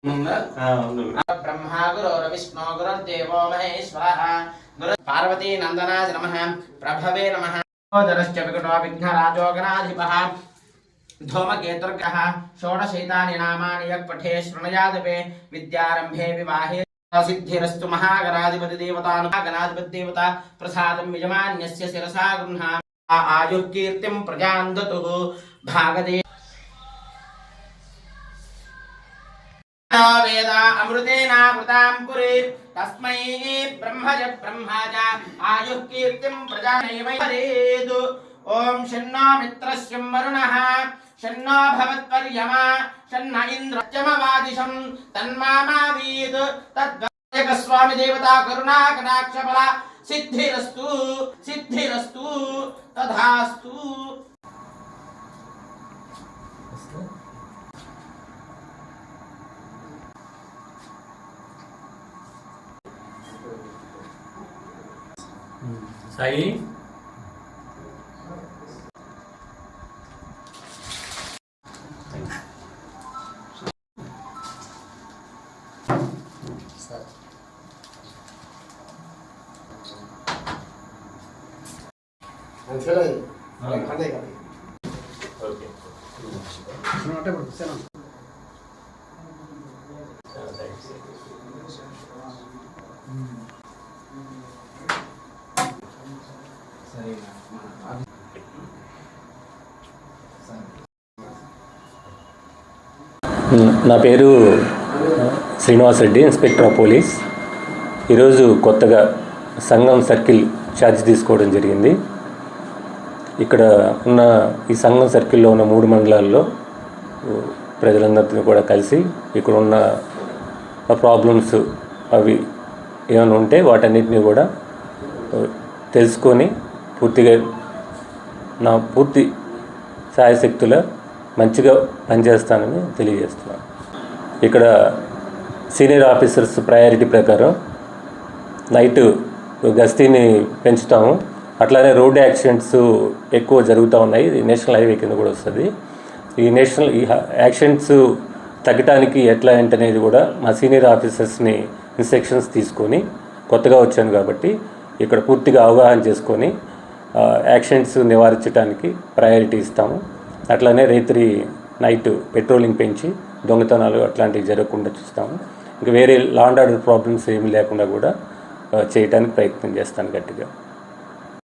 ब्रह्मा गुरुर्विष्णु गुरुर्देवो महेश्वरः पार्वती नंदनाय नमः प्रभवे नमः दरश्च विकटो विघ्नराजो गणाधिपः धूमकेतुर्ग्रहः षोडशैतानि नामानि यः पठे शृणुयादपि विद्यारम्भे विवाहे सिद्धिरस्तु महागणाधिपति देवता प्रसादं यजमान्यस्य शिरसा गृह्णामि आयुः कीर्तिं प्रजां दतुः भागदे वेदा अमृतेनावृतां पुरे तस्मै ब्रह्मज ब्रह्माज आयुः कीर्तिं प्रजानैव वरेदु ओम शन्नो मित्रस्यं वरुणः शन्नो भवत्पर्यमा शन्न इन्द्रश्चमवादिशं तन्मामावीत् तद्वैक स्वामी देवता करुणा कटाक्षफल सिद्धिरस्तु सिद्धिरस्तु तथास्तु। సాయి నా పేరు Srinivas Reddy, inspector of police. ఈరోజు కొత్తగా సంఘం సర్కిల్ ఛార్జ్ తీసుకోవడం జరిగింది. ఇక్కడ ఉన్న ఈ సంఘం సర్కిల్లో ఉన్న 3 మండలాల్లో ప్రజలందరితో కూడా కలిసి ఇక్కడ ఉన్న ప్రాబ్లమ్స్ అవి ఏమైనా ఉంటే వాటన్నిటిని కూడా తెలుసుకొని పూర్తిగా నా పూర్తి శాయశక్తుల మంచిగా పనిచేస్తానని తెలియజేస్తున్నాను. ఇక్కడ సీనియర్ ఆఫీసర్స్ ప్రయారిటీ ప్రకారం నైట్ గస్తీని పెంచుతాము. అట్లానే రోడ్ యాక్సిడెంట్స్ ఎక్కువ జరుగుతూ ఉన్నాయి. ఇది నేషనల్ హైవే కింద కూడా వస్తుంది. ఈ యాక్సిడెంట్స్ తగ్గటానికి ఎట్లా ఏంటనేది కూడా మా సీనియర్ ఆఫీసర్స్ని ఇన్స్ట్రక్షన్స్ తీసుకొని కొత్తగా వచ్చాను కాబట్టి ఇక్కడ పూర్తిగా అవగాహన చేసుకొని యాక్సిడెంట్స్ నివారించడానికి ప్రయారిటీ ఇస్తాము. అట్లానే రైతురి నైట్ పెట్రోలింగ్ పెంచి దొంగతనాలు అట్లాంటివి జరగకుండా చూస్తాము. ఇంకా వేరే లా అండ్ ఆర్డర్ ప్రాబ్లమ్స్ ఏమీ లేకుండా కూడా చేయడానికి ప్రయత్నం చేస్తాను గట్టిగా.